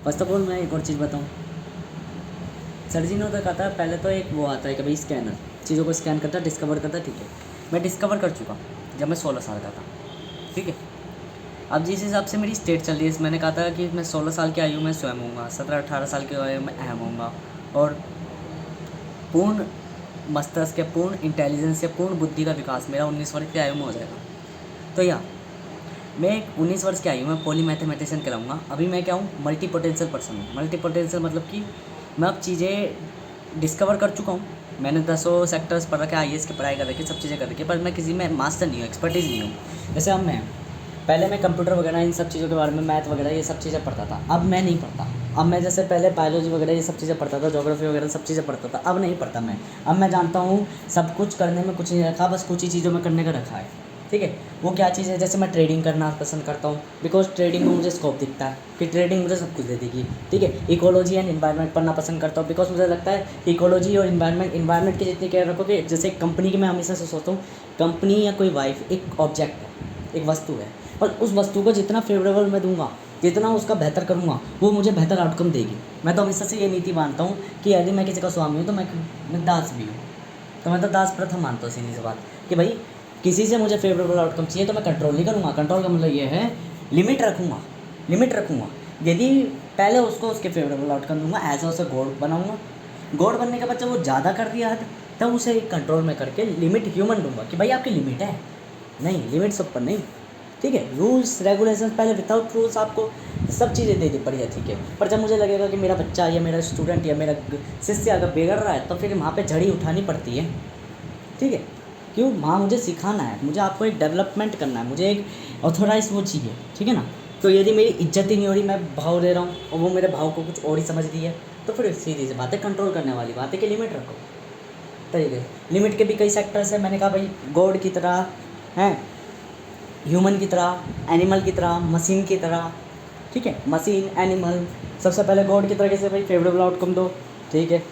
First of all मैं एक और चीज़ बताऊँ, सर जी ने तो कहा था पहले तो एक वो आता है कि भाई स्कैनर चीज़ों को स्कैन करता है, डिस्कवर करता है, ठीक है। मैं डिस्कवर कर चुका जब मैं 16 साल का था, ठीक है। अब जिस हिसाब से मेरी स्टेट चल रही है, मैंने कहा था कि मैं 16 साल की आयु में स्वयं हूँगा, 17-18 साल की आयु में अहम हूँगा, और पूर्ण मस्तिष्क या पूर्ण इंटेलिजेंस या पूर्ण बुद्धि का विकास मेरा 19 वर्ष की आयु में हो जाएगा। तो या मैं एक 19 वर्ष की आयु में पॉली मैथमेटिशियन कहलाऊँगा। अभी मैं क्या हूँ, मल्टी पोटेंशियल पर्सन हूँ। मल्टी पोटेंशियल मतलब कि मैं अब चीज़ें डिस्कवर कर चुका हूँ। मैंने 10 सेक्टर्स पढ़ रखे, IAS की पढ़ाई कर रखी, सब चीज़ें कर रखी, पर मैं किसी में मास्टर नहीं हूँ, एक्सपर्टीज़ नहीं हूँ। जैसे अब मैं पहले मैं कंप्यूटर वगैरह इन सब चीज़ों के बारे में, मैथ वगैरह ये सब चीज़ें पढ़ता था, अब मैं नहीं पढ़ता। अब मैं जैसे पहले बायोलॉजी वगैरह ये सब चीज़ें पढ़ता था, ज्योग्राफी वगैरह सब चीज़ें पढ़ता था, अब नहीं पढ़ता मैं। अब मैं जानता हूँ सब कुछ करने में कुछ नहीं रखा, बस कुछ ही चीज़ों में करने का रखा है, ठीक है। वो क्या चीज़ है, जैसे मैं ट्रेडिंग करना पसंद करता हूँ, बिकॉज ट्रेडिंग में मुझे स्कोप दिखता है कि ट्रेडिंग मुझे सब कुछ दे देगी, ठीक है। इकोलॉजी एंड इन्वायरमेंट पढ़ना पसंद करता हूँ, बिकॉज मुझे लगता है इकोलॉजी और इन्वायरमेंट की जितनी केयर रखोगे, जैसे कंपनी की मैं हमेशा से सोचता हूँ, कंपनी या कोई वाइफ एक ऑब्जेक्ट है, एक वस्तु है, और उस वस्तु को जितना फेवरेबल मैं दूंगा, जितना उसका बेहतर करूँगा, वो मुझे बेहतर आउटकम देगी। मैं तो हमेशा से ये नीति मानता हूँ कि यदि मैं किसी का स्वामी हूँ तो मैं दास भी हूँ, तो मैं तो दास प्रथा मानता हूँ सीधी सी बात कि भाई किसी से मुझे फेवरेबल आउटकम चाहिए तो मैं कंट्रोल नहीं करूँगा। कंट्रोल का मतलब ये है लिमिट रखूँगा। यदि पहले उसको उसके फेवरेबल आउटकम दूंगा, ऐसा उसे गॉड बनाऊँगा। गॉड बनने के बाद जब वो ज़्यादा कर दिया है तब उसे एक कंट्रोल में करके लिमिट ह्यूमन दूंगा कि भाई आपकी लिमिट है, नहीं लिमिट सब पर नहीं, ठीक है। रूल्स रेगुलेशन पहले विदाउट रूल्स आपको सब चीज़ें दे दी बढ़िया, ठीक है। पर जब मुझे लगेगा कि मेरा बच्चा या मेरा स्टूडेंट या मेरा शिष्य अगर बिगड़ रहा है तो फिर वहाँ पे झड़ी उठानी पड़ती है, ठीक है। क्यों, वहाँ मुझे सिखाना है, मुझे आपको एक डेवलपमेंट करना है, मुझे एक ऑथोराइज वो चाहिए, ठीक है ना। तो यदि मेरी इज्जत ही नहीं हो रही, मैं भाव दे रहा हूँ और वो मेरे भाव को कुछ और ही समझ रही है, तो फिर सीधी सी बात है, कंट्रोल करने वाली बात है कि लिमिट रखो। तरीके लिमिट के भी कई सेक्टर्स हैं। मैंने कहा भाई गॉड की तरह हैं, ह्यूमन की तरह, एनिमल की तरह, मशीन की तरह, ठीक है। मशीन, एनिमल, सबसे पहले गॉड की तरह कैसे भाई फेवरेबल आउटकम दो, ठीक है।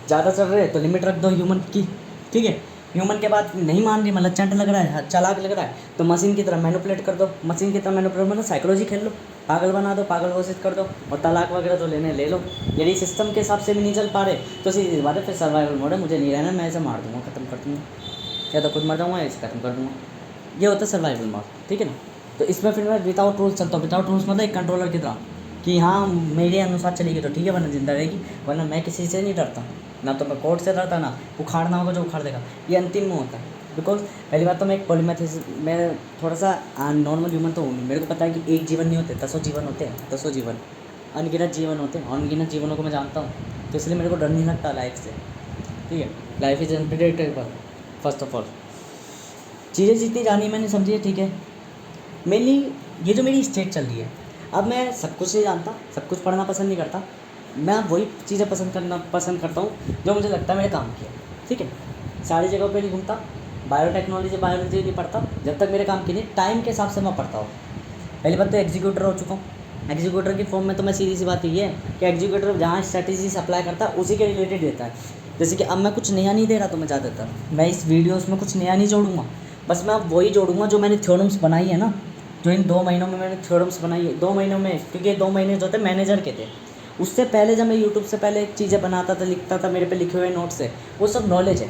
ज़्यादा चल रहे तो लिमिट रख दो ह्यूमन की, ठीक है। ह्यूमन के बाद नहीं मान रही, मतलब चंट लग रहा है, चालाक लग रहा है, तो मशीन की तरह मैनिपुलेट कर दो। मशीन की तरह मैनिपुलेट मतलब साइकोलॉजी खेल लो, पागल बना दो, पागल घोषित कर दो, और तलाक वगैरह जो लेने ले लो। यदि सिस्टम के हिसाब से भी नहीं चल पा रहे तो सीधी बात है, फिर सर्वाइवल मोड है, मुझे नहीं रहना, मैं इसे मार दूंगा, ख़त्म कर दूँगा, या तो खुद मर जाऊँगा या इसे ख़त्म कर दूँगा। ये होता है सर्वाइवल मोड, ठीक है ना। तो इसमें फिर मैं विदाउट रूल्स चलता हूँ। विदाउट रूल्स मतलब एक कंट्रोलर की तरह कि हाँ मेरे अनुसार चलेगी तो ठीक है, वरना जिंदा रहेगी, वरना मैं किसी से नहीं डरता, ना तो मैं कोर्ट से डरता, ना उखाड़ना होगा जो उखाड़ देगा। ये अंतिम में होता है, बिकॉज पहली बात तो मैं एक पॉलीमैथिस, मैं थोड़ा सा नॉर्मल ह्यूमन तो हूँ नहीं। मेरे को पता है कि एक जीवन नहीं होते, 10 जीवन होते हैं, 10 जीवन, अनगिनत जीवन होते हैं, अनगिनत जीवनों को मैं जानता हूँ, तो इसलिए मेरे को डर नहीं लगता लाइफ से, ठीक है। Life is unpredictable. First of all चीज़ें जितनी जानी मैंने समझी है, ठीक है। मेनली ये जो मेरी स्टेट चल रही है, अब मैं सब कुछ नहीं जानता, सब कुछ पढ़ना पसंद नहीं करता, मैं वही चीज़ें पसंद करता हूँ जो मुझे लगता है मेरे काम की है, ठीक है। सारी जगहों पे नहीं घूमता, बायोलॉजी नहीं पढ़ता, जब तक मेरे काम की नहीं, टाइम के हिसाब से मैं पढ़ता हूँ। पहली बात तो एग्जीक्यूटर हो चुका हूँ। एग्जीक्यूटर की फॉर्म में तो मैं सीधी सी बात ये है कि एग्जीक्यूटर जहाँ स्ट्रैटेजी अप्लाई करता है उसी के रिलेटेड देता है। जैसे कि अब मैं कुछ नया नहीं दे रहा, तो मैं ज़्यादातर मैं इस वीडियोस में कुछ नया नहीं जोड़ूंगा, बस मैं अब वही जोड़ूंगा जो मैंने थ्योरम्स बनाई है ना, जो इन 2 महीनों में मैंने थ्योरम्स बनाई है। 2 महीनों में, क्योंकि 2 महीने जो थे मैनेजर के थे, उससे पहले जब मैं यूट्यूब से पहले चीज़ें बनाता था, लिखता था, मेरे पे लिखे हुए नोट्स से, वो सब नॉलेज है।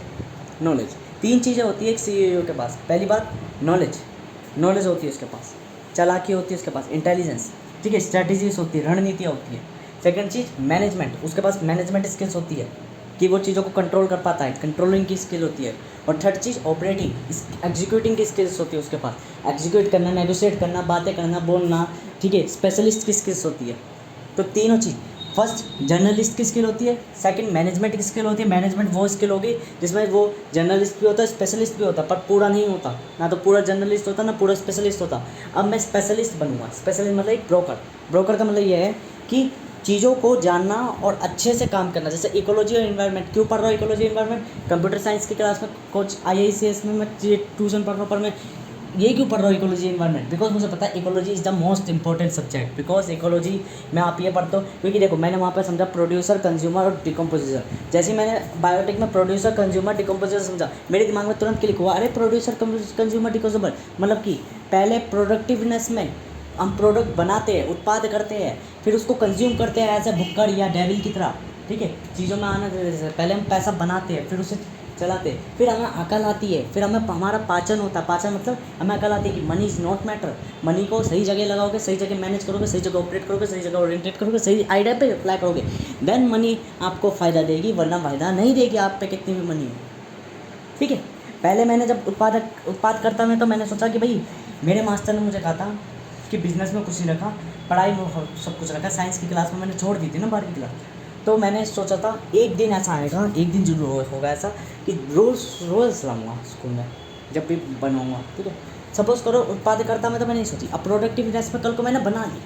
नॉलेज 3 चीज़ें होती है एक CEO के पास। पहली बात नॉलेज होती है उसके पास, चालाकी होती है उसके पास, इंटेलिजेंस, ठीक है, स्ट्रैटेजीज होती है, रणनीतियाँ होती है। सेकंड चीज़ मैनेजमेंट, उसके पास मैनेजमेंट स्किल्स होती है कि वो चीज़ों को कंट्रोल कर पाता है, कंट्रोलिंग की स्किल होती है। और थर्ड चीज़ ऑपरेटिंग, एग्जीक्यूटिंग की स्किल्स होती है उसके पास, एग्जीक्यूट करना, नेगोशिएट करना, बातें करना, बोलना, ठीक है, स्पेशलिस्ट की स्किल्स होती है। तो तीनों चीज़, फर्स्ट जर्नलिस्ट की स्किल होती है, सेकंड मैनेजमेंट की स्किल होती है। मैनेजमेंट वो स्किल होगी जिसमें वो जर्नलिस्ट भी होता है, स्पेशलिस्ट भी होता है, पर पूरा नहीं होता, ना तो पूरा जर्नलिस्ट होता, ना पूरा स्पेशलिस्ट होता। अब मैं स्पेशलिस्ट बनूंगा। स्पेशलिस्ट मतलब एक ब्रोकर का मतलब ये है कि चीज़ों को जानना और अच्छे से काम करना। जैसे इकोलॉजी और इन्वायरमेंट, क्यों पढ़ रहा हूँ इकोलॉजी इन्वायरमेंट, कंप्यूटर साइंस की क्लास में कोच IICS में मैं ट्यूशन पढ़ रहा हूँ, पर मैं ये क्यों पढ़ रहा हूँ इकोलॉजी इन्वायरमेंट, बिकॉज मुझे पता है ecology is the most important subject. Because ecology मैं आप ये पढ़ता हूँ क्योंकि देखो मैंने वहाँ पर समझा प्रोड्यूसर, कंज्यूमर और डिकम्पोजिशन। जैसे ही मैंने बायोटेक में प्रोड्यूसर, कंज्यूमर, डिकम्पोजिशन समझा, मेरे दिमाग में तुरंत क्लिक हुआ, अरे प्रोड्यूसर, कंज्यूमर, डिकम्पोजिशन मतलब कि पहले प्रोडक्टिवनेस में हम प्रोडक्ट बनाते हैं, उत्पाद करते हैं, फिर उसको कंज्यूम करते हैं ऐसे भुक्कड़ या डेविल की तरह, ठीक है। चीज़ों में आना जैसे पहले हम पैसा बनाते हैं, फिर उसे चलाते हैं, फिर हमें अकल आती है, फिर हमें हमारा पाचन होता है। पाचन मतलब हमें अकल आती है कि money is not matter. Money को सही जगह लगाओगे, सही जगह मैनेज करोगे, सही जगह ऑपरेट करोगे, सही जगह ओरिएंटेट करोगे, सही आइडिया पे अप्लाई करोगे, देन मनी आपको फ़ायदा देगी, वरना फ़ायदा नहीं देगी आप पे कितनी भी मनी हो, ठीक है। पहले मैंने जब उत्पाद करता मैं, तो मैंने सोचा कि भाई मेरे मास्टर ने मुझे कहा था कि बिज़नेस में कुछ नहीं रखा, पढ़ाई में सब कुछ रखा। साइंस की क्लास में मैंने छोड़ दी थी ना 12वीं क्लास, तो मैंने सोचा था एक दिन ऐसा आएगा, एक दिन जरूर होगा ऐसा कि रोज़ लाऊंगा स्कूल में जब भी बनाऊंगा, ठीक है। सपोज़ करो उत्पाद करता मैं, तो मैंने नहीं सोची। अब प्रोडक्टिवनेस में कल को मैंने बना ली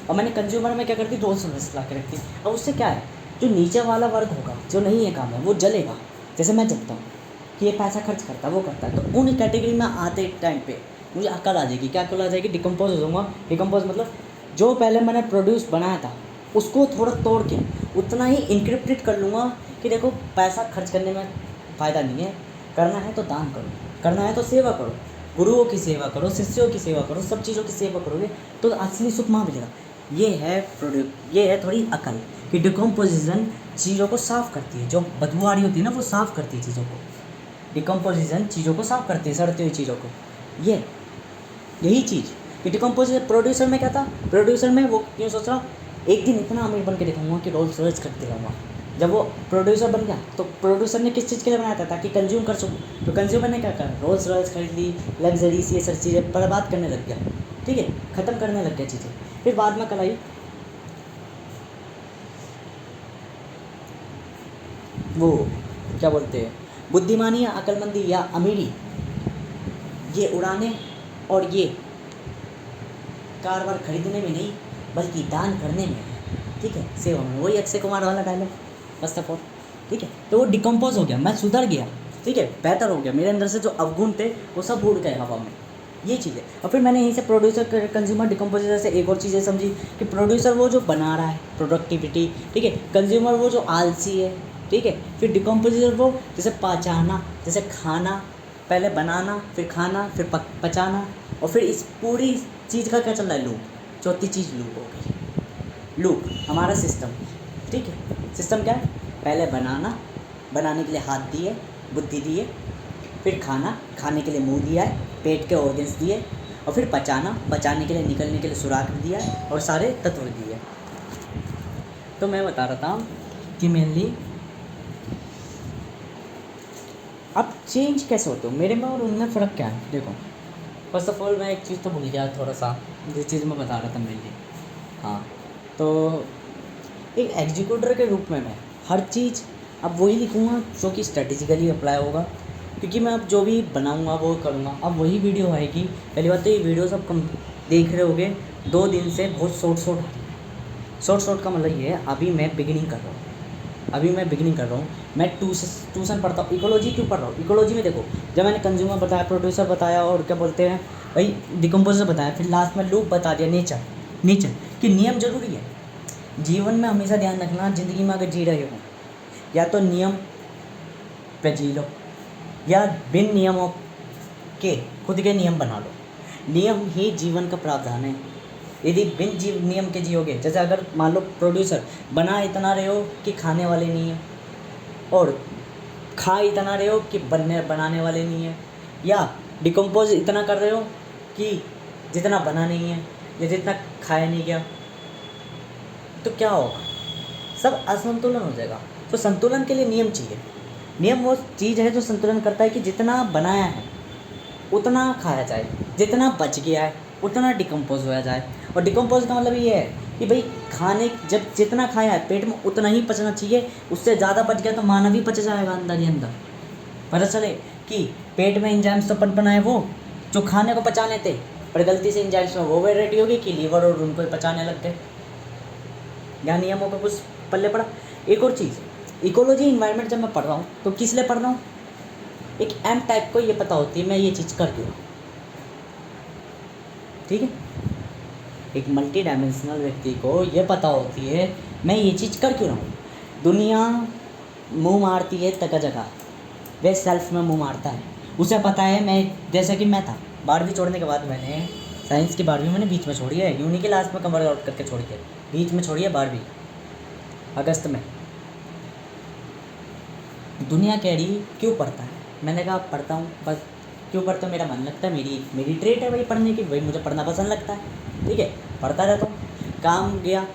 और मैंने कंज्यूमर में क्या करती, रोज़ ला के रखती। अब उससे क्या है, जो नीचे वाला वर्ग होगा, जो नहीं है काम है, वो जलेगा। जैसे मैं जलता हूँ कि ये पैसा खर्च करता है, वो करता है, तो उन कैटेगरी में आते टाइम पे मुझे अकल आ जाएगी। क्या अकल आ जाएगी? डिकम्पोज हो जाऊँगा। डिकम्पोज मतलब जो पहले मैंने प्रोड्यूस बनाया था उसको थोड़ा तोड़ के उतना ही इंक्रिप्टेड कर लूँगा कि देखो पैसा खर्च करने में फ़ायदा नहीं है, करना है तो दान करो, करना है तो सेवा करो, गुरुओं की सेवा करो, शिष्यों की सेवा करो, सब चीज़ों की सेवा करोगे तो असली सुख वहाँ मिलेगा। ये है प्रोडक्ट, ये है थोड़ी अकल कि डिकम्पोजिशन चीज़ों को साफ़ करती है। जो बदबू आ रही होती है ना, वो साफ़ करती है चीज़ों को। डिकम्पोजिशन चीज़ों को साफ़ करती है, सड़ती हुई चीज़ों को। यही चीज़ कि डिकम्पोजिशन। प्रोड्यूसर में क्या था, प्रोड्यूसर में वो क्यों सोच रहा एक दिन इतना अमीर बन के दिखाऊंगा कि रोल्स रॉयस खरीदते रहूँगा। जब वो प्रोड्यूसर बन गया तो प्रोड्यूसर ने किस चीज़ के लिए बनाया था, ताकि कंज्यूम कर सकूँ। तो कंज्यूमर ने क्या करा, रोल्स रॉयस खरीद ली, लग्जरीज ये सब चीज़ें बर्बाद करने लग गया, ठीक है, ख़त्म करने लग गया चीज़ें। फिर बाद में कल आई वो क्या बोलते हैं, बुद्धिमानी या अक्लमंदी या अमीरी, ये उड़ाने और ये कार वार खरीदने में नहीं बल्कि दान करने में है, ठीक है, सेवा में। वही अक्षय कुमार वाला डायलॉग फर्स्ट ऑफ ऑल, ठीक है। तो वो डिकम्पोज हो गया, मैं सुधर गया, ठीक है, बेहतर हो गया। मेरे अंदर से जो अवगुण थे वो सब उड़ गए हवा में, ये चीज़ है। और फिर मैंने यहीं से प्रोड्यूसर कंज्यूमर डिकम्पोजिशन से एक और चीज़ें समझी कि प्रोड्यूसर वो जो बना रहा है प्रोडक्टिविटी, ठीक है, कंज्यूमर वो जो आलसी है, ठीक है, फिर डिकम्पोजिशन वो जैसे पचाना, जैसे खाना, पहले बनाना, फिर खाना, फिर पचाना, और फिर इस पूरी चीज़ का क्या चल रहा है, लूप। चौथी चीज़ लूप हो गई। लूप हमारा सिस्टम, ठीक है। सिस्टम क्या है, पहले बनाना, बनाने के लिए हाथ दिए, बुद्धि दिए, फिर खाना, खाने के लिए मुंह दिया है, पेट के ऑर्गन्स दिए, और फिर पचाना, पचाने के लिए निकलने के लिए सुराख दिया और सारे तत्व दिए। तो मैं बता रहा था कि मेनली अब चेंज कैसे होते हो, मेरे में और उनमें फ़र्क क्या है। देखो फर्स्ट ऑफ ऑल मैं एक चीज़ तो भूल गया थोड़ा सा, जिस चीज़ मैं बता रहा था मेनली, हाँ, तो एक एग्जीक्यूटर के रूप में मैं हर चीज़ अब वही लिखूँगा जो कि स्ट्रेटेजिकली अप्लाई होगा, क्योंकि मैं अब जो भी बनाऊँगा वो करूँगा। अब वही वीडियो आएगी। पहली बात तो ये वीडियो सब कम देख रहे होगे 2 दिन से बहुत शॉर्ट का मतलब ये है, अभी मैं बिगिनिंग कर रहा हूँ, मैं ट्यूशन पढ़ता हूँ। इकोलॉजी क्यों पढ़ रहा हूँ, इकोलॉजी में देखो, जब मैंने कंज्यूमर बताया, प्रोड्यूसर बताया, और क्या बोलते हैं भाई डिकम्पोजर बताया, फिर लास्ट में लूप बता दिया, नेचर कि नियम ज़रूरी है जीवन में। हमेशा ध्यान रखना, ज़िंदगी में अगर जी रहे हो या तो नियम पे जी लो, या बिन नियमों के खुद के नियम बना लो। नियम ही जीवन का प्रावधान है। यदि बिन नियम के जियोगे, जैसे अगर मान लो प्रोड्यूसर बना इतना रहे हो कि खाने वाले नहीं है, और खा इतना रहे हो कि बनाने वाले नहीं है, या डिकम्पोज इतना कर रहे हो कि जितना बना नहीं है या जितना खाया नहीं गया, तो क्या होगा, सब असंतुलन हो जाएगा। तो संतुलन के लिए नियम चाहिए। नियम वो चीज़ है जो संतुलन करता है कि जितना बनाया है उतना खाया जाए, जितना बच गया है उतना डिकम्पोज होया जाए। और डिकम्पोज का मतलब ये है कि भाई खाने जब जितना खाया है पेट में उतना ही पचना चाहिए, उससे ज़्यादा बच गया तो मानव ही पच जाएगा अंदर ही अंदर। पता चले कि पेट में एंजाइम्स तो पनपनाए वो जो खाने को पचाने थे, पर गलती से एंजाइम्स में वो वेराइटी होगी कि लीवर और उनको ही पचाने लग गए, या नियमों का कुछ पल्ले पड़ा। एक और चीज़, इकोलॉजी इन्वायरमेंट जब मैं पढ़ रहा हूँ तो किस लिए पढ़ रहा हूँ, एक एम टाइप को ये पता होती है मैं ये चीज़ कर क्यों, ठीक है, एक मल्टी डायमेंशनल व्यक्ति को ये पता होती है मैं ये चीज़ कर क्यों रहा हूँ। दुनिया मुंह मारती है जगह जगह, वह सेल्फ में मुंह मारता है। उसे पता है मैं, जैसे कि मैं था 12वीं छोड़ने के बाद मैंने साइंस की 12वीं मैंने बीच में छोड़ी है, यूनी के लास्ट में कवर आउट करके छोड़ी है, बीच में छोड़ी है 12वीं अगस्त में। दुनिया कह रही क्यों पढ़ता है, मैंने कहा पढ़ता हूँ बस। क्यों पढ़ता हूँ, मेरा मन लगता है, मेरी ट्रेट है भाई पढ़ने की, भाई मुझे पढ़ना पसंद लगता है, ठीक है, पढ़ता रहता हूँ। काम गया,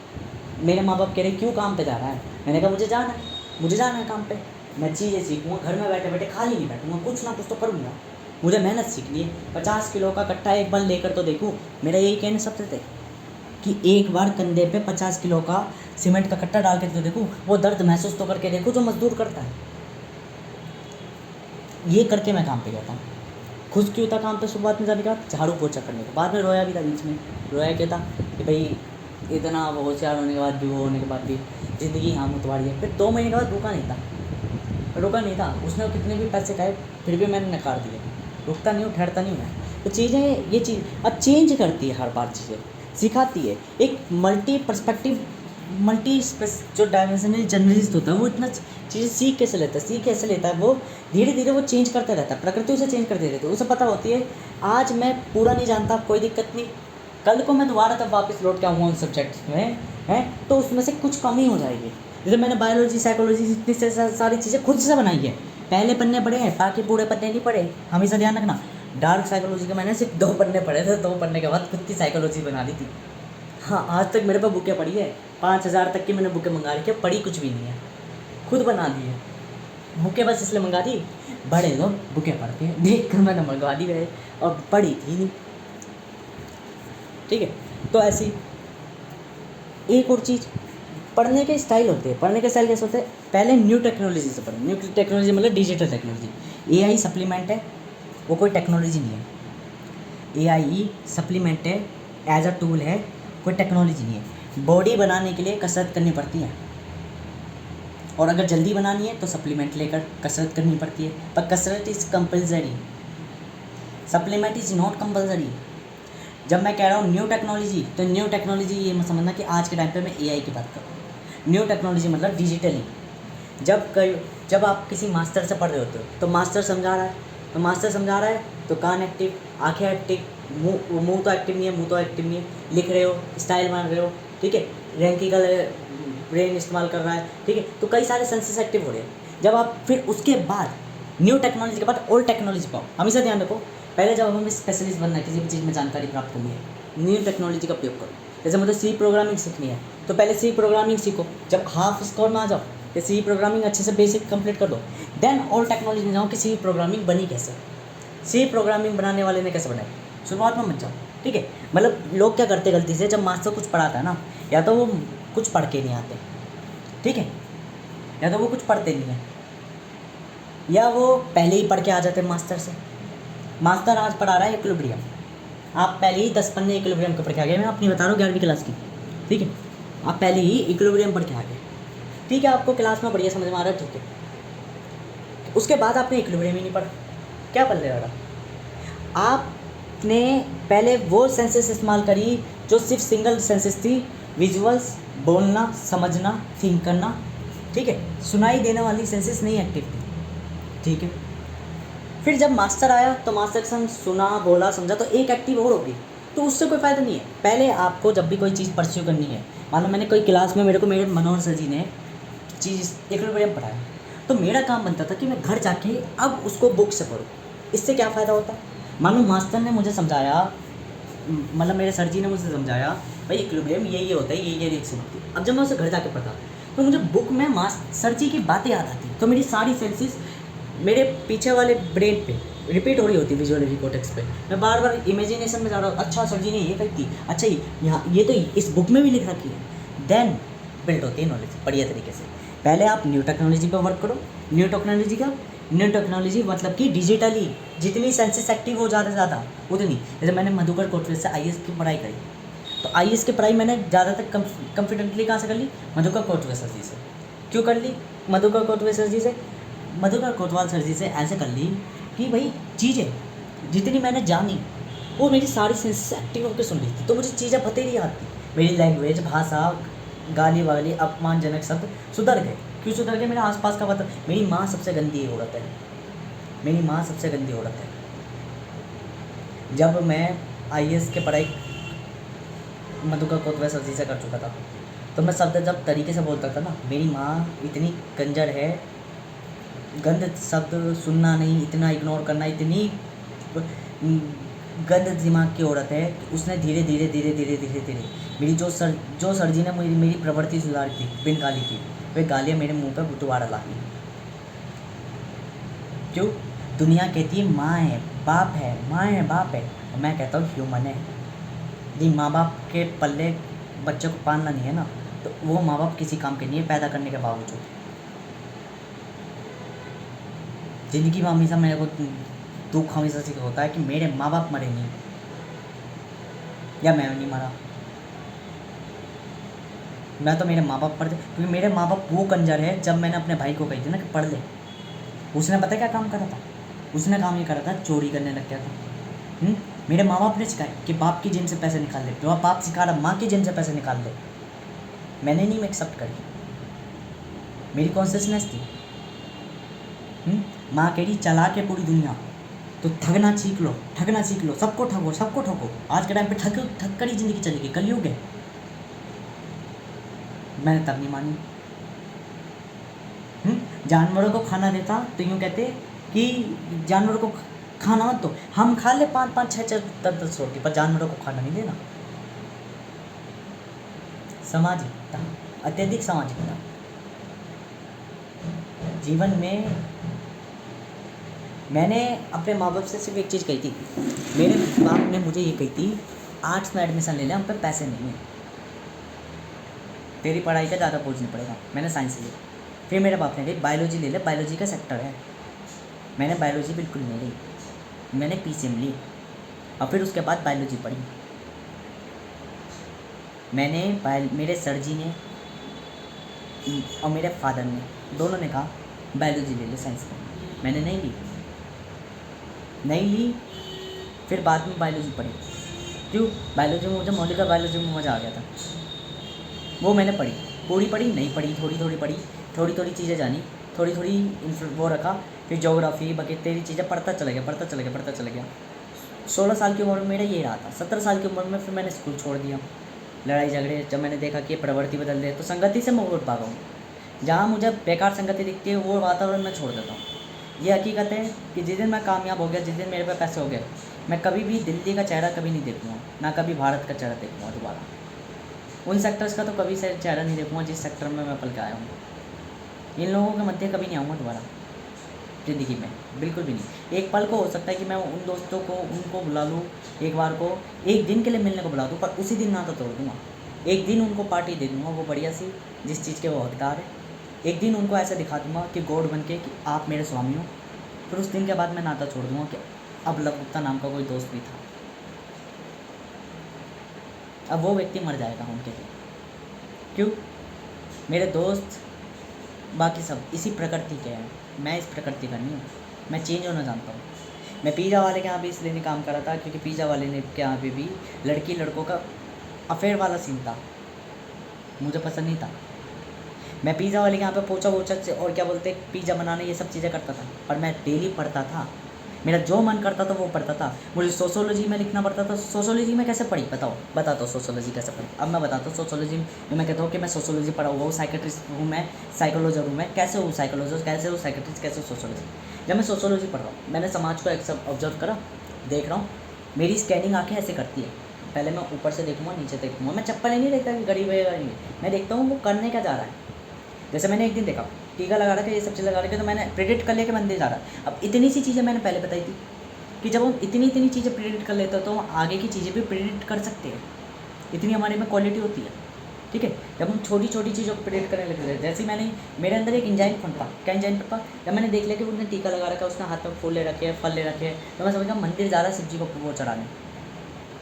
मेरे माँ बाप कह रहे क्यों काम पे जा रहा है, मैंने कहा मुझे जाना है काम पे, मैं चीज़ें सीखूँगा, घर में बैठे बैठे खाली नहीं बैठूँगा, कुछ ना कुछ तो करूँगा, मुझे मेहनत सीखनी है। 50 किलो का कट्टा एक बार लेकर तो देखूँ, मेरा यही कहने सबसे थे कि एक बार कंधे पे 50 किलो का सीमेंट का कट्टा डाल के तो देखूँ, वो दर्द महसूस तो करके देखूँ जो मजदूर करता है। ये करके मैं काम पे गया था। खुश क्यों था काम पे शुरुआत में जाने का, झाड़ू पोछा करने का, बाद में रोया भी था, बीच में रोया क्या था कि भाई इतना होशियार होने के बाद भी, वो होने के बाद भी ज़िंदगी हाँ तुम्हारी है। फिर 2 महीने के बाद रुका नहीं था, उसने कितने भी पैसे खाए फिर भी मैंने नकार दिए, रुकता नहीं हूँ, ठहरता नहीं हूँ मैं। तो चीज़ें ये चीज़ अब चेंज करती है, हर बार चीज़ें सिखाती है। एक मल्टी पर्सपेक्टिव जो डायमेंशनल जर्नलिस्ट होता है वो इतना चीज़ें सीख कैसे लेता है, वो धीरे धीरे वो चेंज करता रहता है, प्रकृति उसे चेंज करती रहती है, उसे पता होती है आज मैं पूरा नहीं जानता, कोई दिक्कत नहीं, कल को मैं दोबारा तब वापस लौट के आऊँगा उन सब्जेक्ट में है तो उसमें से कुछ कमी हो जाएगी। जैसे मैंने बायोलॉजी साइकोलॉजी इतनी सारी चीज़ें खुद से बनाई है, पहले पन्ने पढ़े हैं, बाकी पूरे पन्ने नहीं पढ़े, हमेशा ध्यान रखना। डार्क साइकोलॉजी के मैंने सिर्फ 2 पन्ने पढ़े थे, 2 पन्ने के बाद खुद की साइकोलॉजी बना ली थी। हाँ, आज तक मेरे पास बुकें पड़ी है, 5000 तक की मैंने बुकें मंगा रखी है, पढ़ी कुछ भी नहीं है, खुद बना दी है बुकें, बस इसलिए मंगा दी, बड़े लोग बुकें पढ़ते हैं देख कर मैंने मंगवा दी गए और पढ़ी थी नहीं, ठीक है। तो ऐसी एक और चीज़, पढ़ने के स्टाइल होते हैं, पढ़ने के स्टाइल कैसे होते हैं, पहले न्यू टेक्नोलॉजी से पढ़ो। न्यू टेक्नोलॉजी मतलब डिजिटल टेक्नोलॉजी। एआई सप्लीमेंट है, वो कोई टेक्नोलॉजी नहीं है। एआई सप्लीमेंट है, एज अ टूल है, कोई टेक्नोलॉजी नहीं है। बॉडी बनाने के लिए कसरत करनी पड़ती है, और अगर जल्दी बनानी है तो सप्लीमेंट लेकर कसरत करनी पड़ती है, पर कसरत is compulsory, supplement is not compulsory. जब मैं कह रहा हूँ न्यू टेक्नोलॉजी, तो न्यू टेक्नोलॉजी ये मत समझना कि आज के टाइम पे मैं एआई की बात कर रहा हूँ। न्यू टेक्नोलॉजी मतलब डिजिटली, जब आप किसी मास्टर से पढ़ रहे होते हो तो मास्टर समझा रहा है तो कान एक्टिव, आंखें एक्टिव, मुंह तो एक्टिव नहीं है, लिख रहे हो, स्टाइल बना रहे हो, ठीक है, रैंकिकल ब्रेन इस्तेमाल कर रहा है, ठीक है, तो कई सारे सेंसेस एक्टिव हो रहे हैं। जब आप फिर उसके बाद न्यू टेक्नोलॉजी के बाद ओल्ड टेक्नोलॉजी पाओ, हमेशा ध्यान रखो, पहले जब हमें स्पेशलिस्ट बनना है, किसी भी चीज़ में जानकारी प्राप्त करनी है, न्यू टेक्नोलॉजी का उपयोग करो। जैसे मुझे सी प्रोग्रामिंग सीखनी है तो पहले सी प्रोग्रामिंग सीखो, जब हाफ स्कोर में आ जाओ कि सी प्रोग्रामिंग अच्छे से बेसिक कंप्लीट कर दो, देन ओल्ड टेक्नोलॉजी में जाओ कि सी प्रोग्रामिंग बनी कैसे, सी प्रोग्रामिंग बनाने वाले ने कैसे बनाई, शुरुआत में मत जाओ, ठीक है। मतलब लोग क्या करते गलती से, जब मास्टर कुछ पढ़ाता है ना, या तो वो कुछ पढ़ के नहीं आते, ठीक है, या तो वो कुछ पढ़ते नहीं है, या वो पहले ही पढ़ के आ जाते हैं मास्टर से। मास्टर आज पढ़ा रहा है इक्विलिब्रियम, आप पहले ही 10 पन्ने इक्विलिब्रियम के पढ़ के आ गए, मैं अपनी बता रहा हूँ 11वीं क्लास की, ठीक है, आप पहले ही इक्विलिब्रियम पढ़ के आ गए, ठीक है, आपको क्लास में बढ़िया समझ में आ रहा है, ठीक है। उसके बाद आपने इक्विलिब्रियम ही नहीं पढ़ा, क्या पढ़ रहा था आपने, पहले वो सेंसेस इस्तेमाल करी जो सिर्फ सिंगल सेंसेस थी, विजुअल्स, बोलना, समझना, थिंक करना, ठीक है, सुनाई देने वाली सेंसेस नहीं एक्टिव थी, ठीक है। फिर जब मास्टर आया तो मास्टर के संग सुना, बोला, समझा, तो एक एक्टिव और होगी, तो उससे कोई फ़ायदा नहीं है। पहले आपको जब भी कोई चीज़ परस्यू करनी है, मान लो मैंने कोई क्लास में मेरे मनोहर सर जी ने चीज़ इक्विलिब्रियम पढ़ाया, तो मेरा काम बनता था कि मैं घर जाके अब उसको बुक से पढूँ। इससे क्या फ़ायदा होता, मान लो मास्टर ने मुझे समझाया, मतलब मेरे सर जी ने मुझे समझाया भाई इक्विलिब्रियम ये होता है, ये रिएक्शन होती है। अब जब मैं उसे घर जाके पढ़ता तो मुझे बुक में सर जी की बातें याद आती, तो मेरी सारी सेंसेस मेरे पीछे वाले ब्रेन पे रिपीट हो रही होती, विजुअल कॉर्टेक्स पे, मैं बार बार इमेजिनेशन में जा रहा हूँ, अच्छा सर जी ने ये कही थी, अच्छा यहाँ ये तो इस बुक में भी लिख रखी है, देन बिल्ड होती है नॉलेज बढ़िया तरीके से। पहले आप न्यू टेक्नोलॉजी पर वर्क करो। न्यू टेक्नोलॉजी मतलब कि डिजिटली जितनी सेंसेस एक्टिव हो ज़्यादा उतनी, जैसे मैंने मधुकर कोटवे से IAS की पढ़ाई करी, तो IAS की पढ़ाई मैंने ज़्यादातर कॉन्फिडेंटली कहाँ से कर ली, मधुकर कोटवे सर जी से। क्यों कर ली मधुकर कोटवे सर जी से? मधुकर कोतवाल सर जी से ऐसे कर ली कि भाई चीज़ें जितनी मैंने जानी वो मेरी सारी सेंसेस एक्टिव होकर सुन ली थी, तो मुझे चीज़ें पता ही नहीं आती, मेरी लैंग्वेज, भाषा, गाली वाली, अपमानजनक शब्द सुधर गए। क्यों सुधर गए? मेरा आसपास का पता, मेरी माँ सबसे गंदी औरत है, मेरी माँ सबसे गंदी औरत है। जब मैं IAS की पढ़ाई मधुकर कोतवाल सर जी से कर चुका था। तो मैं शब्द जब तरीके से बोलता था ना, मेरी माँ इतनी कंजर है, गंद शब्द सुनना नहीं, इतना इग्नोर करना, इतनी गंद दिमाग की औरत है कि उसने धीरे धीरे धीरे धीरे धीरे धीरे मेरी जो सर जी ने मेरी प्रवृत्ति सुधार की बिन गाली की, वे गालियाँ मेरे मुंह पर दोबारा ला दी। क्यों? दुनिया कहती है माँ है बाप है, माँ है बाप है, और मैं कहता हूँ ह्यूमन है। यदि माँ बाप के पल्ले बच्चे को पालना नहीं है ना, तो वो माँ बाप किसी काम के नहीं है पैदा करने के बावजूद। ज़िंदगी में हमेशा मेरे को दुख हमेशा से होता है कि मेरे माँ बाप मरे नहीं, या मैं नहीं मरा। मैं तो मेरे माँ बाप पढ़ते, क्योंकि मेरे माँ बाप वो कंजर है। जब मैंने अपने भाई को कही थी ना कि पढ़ ले, उसने पता क्या काम करा था? उसने काम ये करा था, चोरी करने लग गया था। मेरे माँ बाप ने सिखाया कि बाप की जेब से पैसे निकाल ले, जो बाप सिखा रहा माँ की जेब से पैसे निकाल ले। मैंने नहीं एक्सेप्ट करी, मेरी कॉन्शियसनेस थी। माँ कह रही चला के पूरी दुनिया, तो ठगना सीख लो, ठगना सीख लो, सबको ठगो, सबको ठगो। आज के टाइम पे ठग कर ही ज़िंदगी चलेगी, कलयुग है। मैंने तब नहीं मानी। जानवरों को खाना देता तो यूँ कहते कि जानवरों को खाना मत दो, हम खा ले 5-5, 6-6, 10-10 रोटी, पर जानवरों को खाना नहीं देना। सामाजिकता, अत्यधिक सामाजिकता जीवन में। मैंने अपने माँ बाप से सिर्फ एक चीज़ कही थी, मेरे बाप ने मुझे ये कही थी, आर्ट्स में एडमिशन ले ले, हम पे पैसे नहीं है, तेरी पढ़ाई का ज़्यादा बोझ नहीं पड़ेगा। मैंने साइंस ली। फिर मेरे बाप ने कही बायोलॉजी ले ले, बायोलॉजी का सेक्टर है। मैंने बायोलॉजी बिल्कुल नहीं ली, मैंने PCM ली, और फिर उसके बाद बायोलॉजी पढ़ी। मेरे सर जी ने और मेरे फादर ने दोनों ने कहा बायोलॉजी ले ले साइंस में। मैंने नहीं ली। फिर बाद में बायोलॉजी पढ़ी। क्यों? बायोलॉजी में मुझे मौलिका बायोलॉजी में मज़ा आ गया था, वो मैंने पढ़ी। पूरी पढ़ी नहीं पढ़ी, थोड़ी थोड़ी पढ़ी, थोड़ी थोड़ी चीज़ें जानी, थोड़ी थोड़ी वो रखा। फिर ज्योग्राफी बाकी तेरी चीज़ें पढ़ता चला गया। 16 साल की उम्र में मेरा ये रहा था। 17 साल की उम्र में फिर मैंने स्कूल छोड़ दिया। लड़ाई झगड़े जब मैंने देखा कि ये प्रवृत्ति बदल रही है, तो संगति से मैं उठ भागा हूँ। जहाँ मुझे बेकार संगति दिखती है वो वातावरण मैं छोड़ देता हूँ। ये हकीकत है कि जिस दिन मैं कामयाब हो गया, जिस दिन मेरे पे पैसे हो गए, मैं कभी भी दिल्ली का चेहरा कभी नहीं देखूँगा, ना कभी भारत का चेहरा देखूँगा दोबारा। उन सेक्टर्स का तो कभी से चेहरा नहीं देखूँगा जिस सेक्टर में मैं पल के आया हूँ। इन लोगों के मध्य कभी नहीं आऊँगा दोबारा ज़िंदगी में, बिल्कुल भी नहीं। एक पल को हो सकता है कि मैं उन दोस्तों को उनको बुला लूँ, एक बार को एक दिन के लिए मिलने को बुला दूँ, पर उसी दिन नाता तोड़ दूँगा। एक दिन उनको पार्टी दे दूँगा वो बढ़िया सी, जिस चीज़ के वो हकदार है। एक दिन उनको ऐसा दिखा दूँगा कि गॉड बन के कि आप मेरे स्वामी हो। फिर उस दिन के बाद मैं नाता छोड़ दूँगा कि अब लव गुप्ता नाम का कोई दोस्त भी था, अब वो व्यक्ति मर जाएगा उनके लिए। क्यों? मेरे दोस्त बाकी सब इसी प्रकृति के हैं, मैं इस प्रकृति का नहीं हूँ। मैं चेंज होना जानता हूँ। मैं पिज़्ज़ा वाले के यहाँ भी इसलिए नहीं काम करा था क्योंकि पिज़्ज़ा वाले ने के यहाँ पे भी लड़की लड़कों का अफेयर वाला सीन था, मुझे पसंद नहीं था। मैं पिज़्ज़ा वाले के यहाँ पे पोछा वोछा से और क्या बोलते पिज़्ज़ा बनाने ये सब चीज़ें करता था, पर मैं डेली पढ़ता था। मेरा जो मन करता था वो पढ़ता था। मुझे सोशोलॉजी में लिखना पड़ता था। सोशोलॉजी में कैसे पढ़ी बताता हूँ सोशोलॉजी कैसे पढ़ी। अब मैं बताता हूँ सोशोलॉजी में मैं कहता हूँ कि मैं सोशोलॉजी पढ़ा हुआ हूँ, साइकेट्रिस्ट हूँ मैं, साइकोलॉजर हूँ मैं। कैसे हूँ साइकोलॉजर, कैसे हूँ साइकेट्रिस्ट, कैसे सोशोलॉजी। जब मैं सोशोलॉजी पढ़ रहा हूँ, मैंने समाज को एक सब ऑब्जर्व करा, देख रहा हूँ, मेरी स्कैनिंग आँखें ऐसे करती है। पहले मैं ऊपर से देखूँगा, नीचे देखूँगा, मैं चप्पल ही नहीं देखता कि गरीब है गरीब है, मैं देखता हूँ वो करने क्या जा रहा है। जैसे मैंने एक दिन देखा टीका लगा रखा है, ये सब चीज़ लगा रखी है, तो मैंने प्रेडिक्ट कर लिया कि मंदिर जा रहा है। अब इतनी सी चीज़ें मैंने पहले बताई थी कि जब हम इतनी चीज़ें प्रेडिक्ट कर लेते हो तो हम आगे की चीज़ें भी प्रेडिक्ट कर सकते हैं। इतनी हमारे में क्वालिटी होती है, ठीक है। जब हम छोटी छोटी चीज़ों को प्रेडिक्ट करने लगते हैं, जैसे मैंने मेरे अंदर एक इंजाइन फंटा, क्या इंजाइन फंटा, जब मैंने देख लिया कि उसने टीका लगा रखा है, उसने हाथ में फूल ले रखे हैं, फल ले रखे हैं, तो मैं समझ गया मंदिर जा रहा है शिव जी को वो चढ़ाने।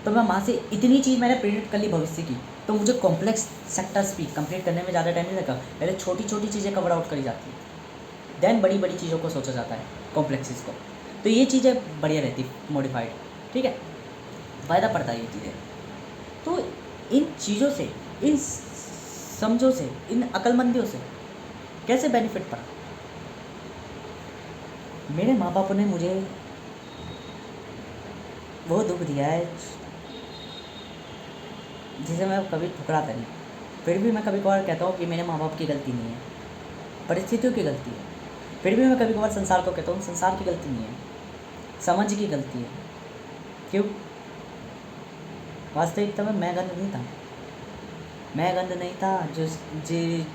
तो मैं वहाँ से इतनी चीज़ मैंने प्रेडिक्ट कर ली भविष्य की, तो मुझे कॉम्प्लेक्स सेक्टर्स भी कंप्लीट करने में ज़्यादा टाइम नहीं लगा। पहले छोटी छोटी चीज़ें कवर आउट करी जाती है, देन बड़ी बड़ी चीज़ों को सोचा जाता है, कॉम्प्लेक्सिस को। तो ये चीज़ें बढ़िया रहती मॉडिफाइड, ठीक है, फ़ायदा पड़ता है ये चीज़ें। तो इन चीज़ों से, इन समझों से, इन अक्लमंदियों से कैसे बेनिफिट पड़ा। मेरे माँ बाप ने मुझे वो दुख दिया है जिसे मैं कभी ठुकराता नहीं। फिर भी मैं कभी कभार कहता हूँ कि मेरे माँ बाप की गलती नहीं है, परिस्थितियों की गलती है। फिर भी मैं कभी कभार संसार को कहता हूँ संसार की गलती नहीं है, समझ की गलती है। क्यों? वास्तविकता में मैं गंध नहीं था, मैं गंध नहीं था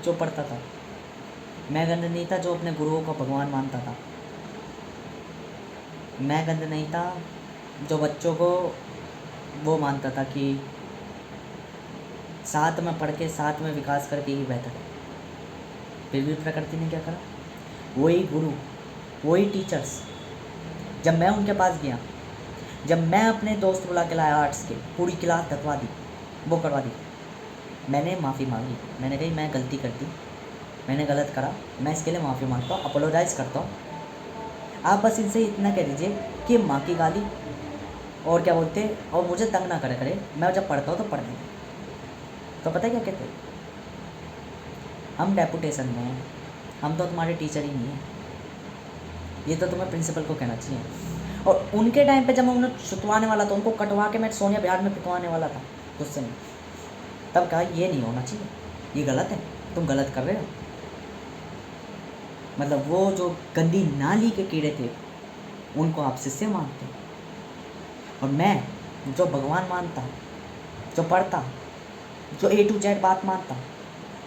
जो पढ़ता था, मैं गंध नहीं था जो अपने गुरुओं को भगवान मानता था, मैं गंध नहीं था जो बच्चों को वो मानता था कि साथ में पढ़ के साथ में विकास करके ही बेहतर है। फिर भी प्रकृति ने क्या करा, वही गुरु, वही टीचर्स, जब मैं उनके पास गया, जब मैं अपने दोस्त बुला के लाया आर्ट्स के, पूरी क्लास धकवा दी, वो करवा दी, मैंने माफ़ी मांगी, मैंने कही मैं गलती कर दी, मैंने गलत करा, मैं इसके लिए माफ़ी मांगता हूँ, अपोलोजाइज़ करता हूँ। आप बस इनसे इतना कह दीजिए कि माँ की गाली और क्या बोलते, और मुझे तंग ना करे, मैं जब पढ़ता हूँ तो पढ़ने दे। तो पता है क्या कहते, हम डेपुटेशन में हैं, हम तो तुम्हारे टीचर ही नहीं हैं, ये तो तुम्हें प्रिंसिपल को कहना चाहिए। और उनके टाइम पे जब मैं उन्हें सुतवाने वाला था, उनको कटवा के मैं सोनिया बिहार में पिटवाने वाला था गुस्से में, तब कहा ये नहीं होना चाहिए, ये गलत है, तुम गलत कर रहे हो। मतलब वो जो गंदी नाली के कीड़े थे उनको आप शिष्य मानते, और मैं जो भगवान मानता, जो पढ़ता, जो A to Z बात मानता,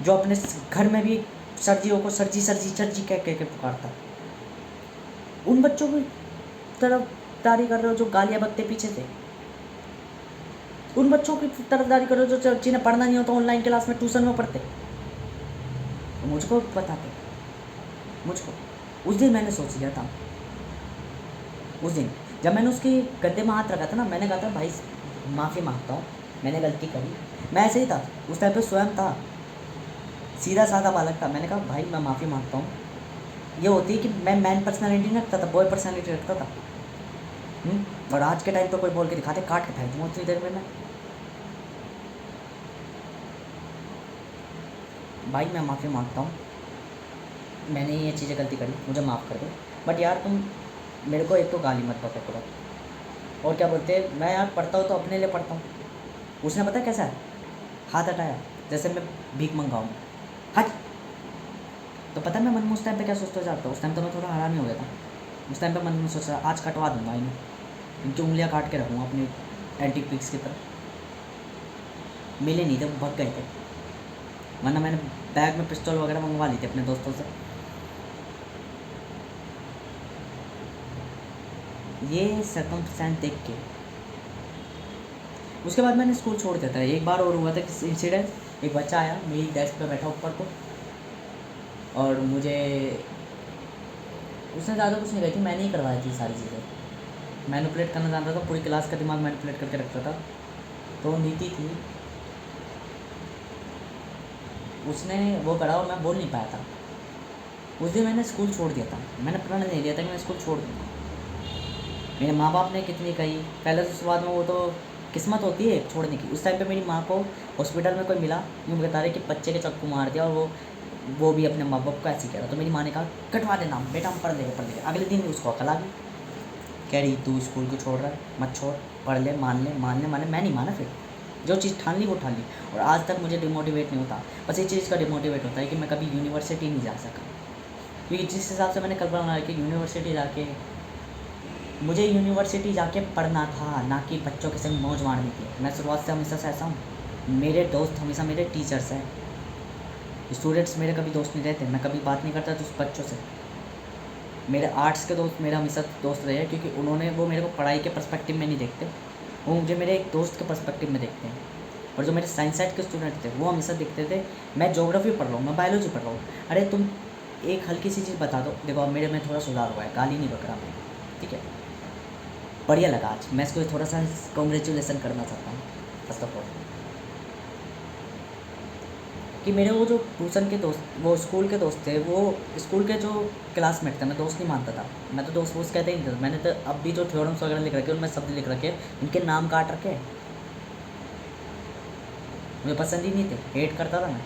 जो अपने घर में भी सर्जियों को सर्जी सर्जी सर्जी कह के पुकारता, उन बच्चों की तरफदारी कर रहे हो जो गालियाँ बकते पीछे थे, उन बच्चों की तरफदारी कर रहे हो जो जिन्हें पढ़ना नहीं होता ऑनलाइन क्लास में ट्यूशन में पढ़ते। तो मुझको बताते, मुझको उस दिन मैंने सोच लिया था, उस दिन जब मैंने उसकी गद्दे में हाथ रखा था ना, मैंने कहा था भाई माफ़ी मांगता हूँ, मैंने गलती करी। मैं ऐसे ही था उस टाइम पे, स्वयं था, सीधा साधा बालक था। मैंने कहा भाई मैं माफ़ी मांगता हूँ। ये होती है कि मैं मैन पर्सनैलिटी नहीं रखता था, बॉय पर्सनैलिटी रखता था। और आज के टाइम पे कोई बोल के दिखाते, काट के फेंक दूँगा उतनी देर में मैं। भाई मैं माफ़ी मांगता हूँ, मैंने ये चीज़ें गलती करी, मुझे माफ़ कर दो, बट यार तुम मेरे को एक तो गाली मत बको करो, और क्या बोलते हैं, मैं यार पढ़ता हूँ तो अपने लिए पढ़ता हूँ। उसने पता कैसा है, हाथ हटाया जैसे मैं भीख मंगाऊँ, हट। तो पता है मैं मन में उस टाइम पे क्या सोचता जाता, उस टाइम तो मैं थोड़ा हरामी हो गया था। उस टाइम पे मन में सोचा आज कटवा दूँगा इन्हें, इनकी उंगलियाँ काट के रखूँगा अपनी एंटी पिक्स की तरह। मिले नहीं थे, वो भग गए थे, वरना मैंने बैग में पिस्तौल वगैरह मंगवा ली थी अपने दोस्तों से। ये सर्कमस्टेंस देख के उसके बाद मैंने स्कूल छोड़ दिया था। एक बार और हुआ था कि इंसिडेंट, एक बच्चा आया मेरी डेस्क पे बैठा ऊपर को, और मुझे उसने ज़्यादा कुछ नहीं कही थी, मैंने ही करवाई थी सारी चीज़ें। मैनिपुलेट करना जानता था, पूरी क्लास का दिमाग मैनिपुलेट करके रखता था। तो नीति थी, उसने वो करा और मैं बोल नहीं पाया था। उस दिन मैंने स्कूल छोड़ दिया था, मैंने प्रण नहीं लिया था कि मैं स्कूल छोड़ दूँगा। मेरे माँ बाप ने कितनी कही, पहले तो शुरुआत में वो तो किस्मत होती है छोड़ने की। उस टाइम पे मेरी माँ को हॉस्पिटल में कोई मिला, यूँ बता रहे कि बच्चे के चक्कू मार दिया, और वो भी अपने माँ बाप को ऐसे कह रहा। तो मेरी माँ ने कहा कटवा देना बेटा, हम पढ़ लेंगे। अगले दिन उसको अकल आ गई, कह रही तू स्कूल क्यों छोड़ रहा है, मत छोड़, पढ़ ले, मान ले। मैं नहीं माना, फिर जो चीज़ ठान ली वो ठान ली। और आज तक मुझे डिमोटिवेट नहीं होता, बस इस चीज़ का डिमोटिवेट होता है कि मैं कभी यूनिवर्सिटी नहीं जा सका। क्योंकि जिस हिसाब से मैंने कल्पना बनाई कि यूनिवर्सिटी जाके मुझे यूनिवर्सिटी जाके पढ़ना था, ना कि बच्चों के संग मौज मारनी थी। मैं शुरुआत से हमेशा से ऐसा हूँ, मेरे दोस्त हमेशा मेरे टीचर्स हैं, स्टूडेंट्स मेरे कभी दोस्त नहीं रहते। मैं कभी बात नहीं करता तो उस बच्चों से। मेरे आर्ट्स के दोस्त मेरा हमेशा दोस्त रहे हैं, क्योंकि उन्होंने वो मेरे को पढ़ाई के पर्सपेक्टिव में नहीं देखते, वो मुझे मेरे एक दोस्त के पर्सपेक्टिव में देखते हैं। और जो मेरे साइंस साइड के स्टूडेंट थे वो हमेशा दिखते थे, मैं ज्योग्राफी पढ़ रहा हूँ, मैं बायोलॉजी पढ़ रहा हूँ, अरे तुम एक हल्की सी चीज़ बता दो। देखो अब मेरे में थोड़ा सुधार हुआ है, गाली नहीं बक रहा मैं, ठीक है, बढ़िया लगा। आज मैं इसको थोड़ा सा कॉन्ग्रेचुलेसन करना चाहता हूँ फर्स्ट ऑफ ऑल, कि मेरे वो जो ट्यूशन के दोस्त, वो स्कूल के दोस्त थे, वो स्कूल के जो क्लासमेट थे, मैं दोस्त नहीं मानता था। मैं तो दोस्त वोस्त कहते ही नहीं था। मैंने तो अब भी जो थ्योरम्स वगैरह लिख रखे, उनमें शब्द लिख रखे, इनके नाम काट रखे, मुझे पसंद ही नहीं थे, हेट करता था मैं।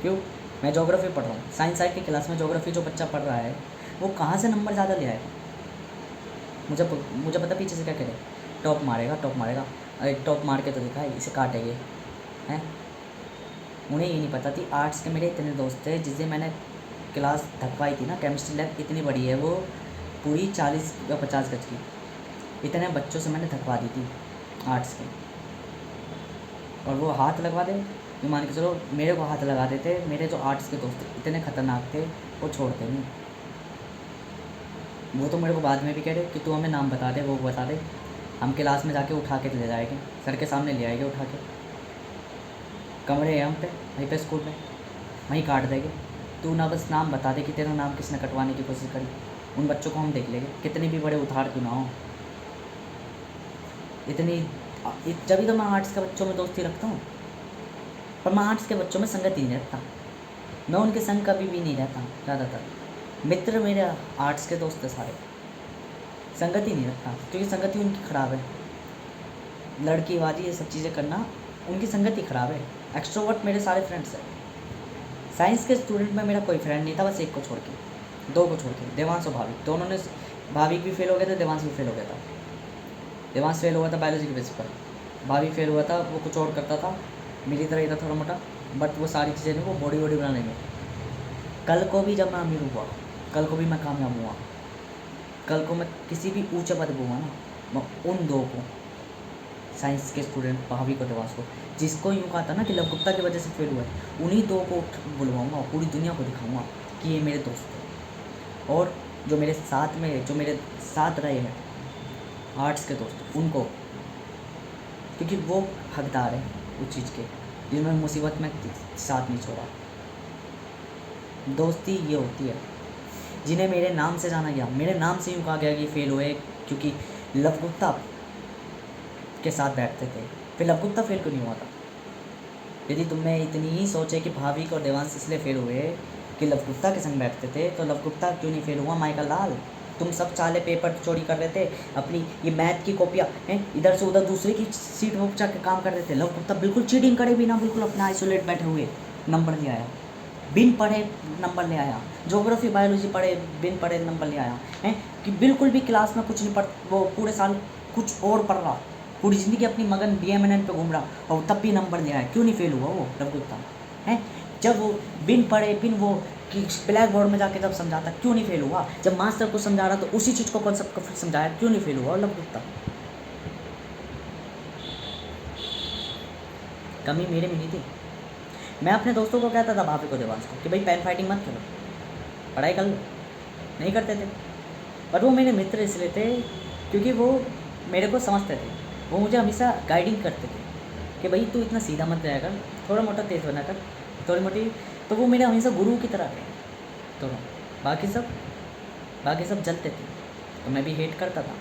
क्यों? मैं ज्योग्राफी पढ़ रहा हूँ, साइंस साइड की क्लास में ज्योग्राफी जो बच्चा पढ़ रहा है वो कहाँ से नंबर ज़्यादा ले आएगा? मुझे पता पीछे से क्या कह रहे, टॉप मारेगा, टॉप मारेगा। अरे टॉप मार के तो दिखा, इसे काटेंगे, हैं। उन्हें ये नहीं पता थी आर्ट्स के मेरे इतने दोस्त थे जिससे मैंने क्लास धकवाई थी ना, केमिस्ट्री लैब इतनी बड़ी है वो, पूरी 40 या 50 गज की, इतने बच्चों से मैंने धकवा दी थी आर्ट्स के। और वो हाथ लगवा दे, ये मान के चलो मेरे को हाथ लगा देते, मेरे जो आर्ट्स के दोस्त इतने खतरनाक थे वो छोड़ते नहीं। वो तो मेरे को बाद में भी कह रहे कि तू हमें नाम बता दे, वो बता दे, हम क्लास में जाके उठा के ले जाएंगे, सर के सामने ले आएंगे उठा के, कमरे हैं हम पे वहीं पे स्कूल में, वहीं काट देंगे। तू ना बस नाम बता दे कि तेरा नाम किसने कटवाने की कोशिश करी, उन बच्चों को हम देख लेंगे, कितने भी बड़े उधार क्यों ना हो। इतनी जब तो मैं आर्ट्स के बच्चों में दोस्ती रखता हूँ, पर मैं आर्ट्स के बच्चों में संगति नहीं रखता, मैं उनके संग कभी भी नहीं रहता। ज़्यादातर मित्र मेरे आर्ट्स के दोस्त है सारे, संगति नहीं रखता क्योंकि संगति उनकी ख़राब है, लड़कीबाजी ये सब चीज़ें करना उनकी संगति ख़राब है। एक्सट्रोवर्ट मेरे सारे फ्रेंड्स हैं। साइंस के स्टूडेंट में मेरा कोई फ्रेंड नहीं था, बस एक को छोड़ के, दो को छोड़ के, देवांश और भाविक, दोनों ने, भाविक भी फेल हो गया था, देवांश भी फेल हो गया था। देवांश फेल हुआ था बायोलॉजी के बेस पर, भाविक फेल हुआ था, वो कुछ और करता था, मेरी तरह ही था थोड़ा मोटा, बट वो सारी चीज़ें नहीं, वो बॉडी वॉडी बनाने में। कल को भी जब मैं अमीर हुआ, कल को भी मैं कामयाब हुआ, कल को मैं किसी भी ऊँचे पद पर हुआ ना, मैं उन दो को, साइंस के स्टूडेंट भाविक और देवांश को, जिसको यूँ कहा था ना कि लव गुप्ता की वजह से फेल हुआ है, उन्हीं दो को बुलवाऊँगा, पूरी दुनिया को दिखाऊँगा कि ये मेरे दोस्त हैं। और जो मेरे साथ में, जो मेरे साथ रहे हैं आर्ट्स के दोस्त, उनको, क्योंकि वो हकदार है उस चीज़ के, जिन्होंने मुसीबत में साथ नहीं छोड़ा। दोस्ती ये होती है जिन्हें मेरे नाम से जाना गया, मेरे नाम से यूँ कहा गया कि फेल हुए क्योंकि लव गुप्ता के साथ बैठते थे, फिर लव गुप्ता फेल क्यों नहीं हुआ था? यदि तुमने इतनी ही सोचे कि भाविक और देवांश इसलिए फेल हुए कि लव गुप्ता के संग बैठते थे, तो लव गुप्ता क्यों नहीं फेल हुआ? माइकल लाल, तुम सब चाले पेपर चोरी कर रहे थे, अपनी ये मैथ की कॉपियाँ हैं इधर से उधर दूसरे की सीट पर जाकर काम कर रहे थे। लव गुप्ता बिल्कुल चीटिंग करे बिना, बिल्कुल अपना आइसोलेट बैठे हुए नंबर ले आया, बिन पढ़े नंबर ले आया, ज्योग्राफी बायोलॉजी पढ़े बिन पढ़े नंबर ले आया है, कि बिल्कुल भी क्लास में कुछ नहीं पढ़, वो पूरे साल कुछ और पढ़ रहा, पूरी ज़िंदगी अपनी मगन BMNN पे घूम रहा, और तब भी नंबर ले आया। क्यों नहीं फेल हुआ वो लव गुप्ता है? जब वो बिन पढ़े, बिन वो कि ब्लैक बोर्ड में जाके जब समझाता, क्यों नहीं फेल हुआ? जब मास्टर को समझा रहा तो उसी चीज़ को कॉन्सेप्ट को फिर समझाया, क्यों नहीं फेल हुआ लव गुप्ता? कमी मेरे में नहीं थी। मैं अपने दोस्तों को कहता था, भाभी को, देवांश को, कि भाई पेन फाइटिंग मत करो, पढ़ाई कर लो, नहीं करते थे। पर वो मेरे मित्र इसलिए थे क्योंकि वो मेरे को समझते थे, वो मुझे हमेशा गाइडिंग करते थे कि भाई तू इतना सीधा मत जाया कर, थोड़ा मोटा तेज़ बना कर, थोड़ी मोटी, तो वो मेरे हमेशा गुरु की तरह थे। तो बाकी सब जलते थे, तो मैं भी हेट करता था।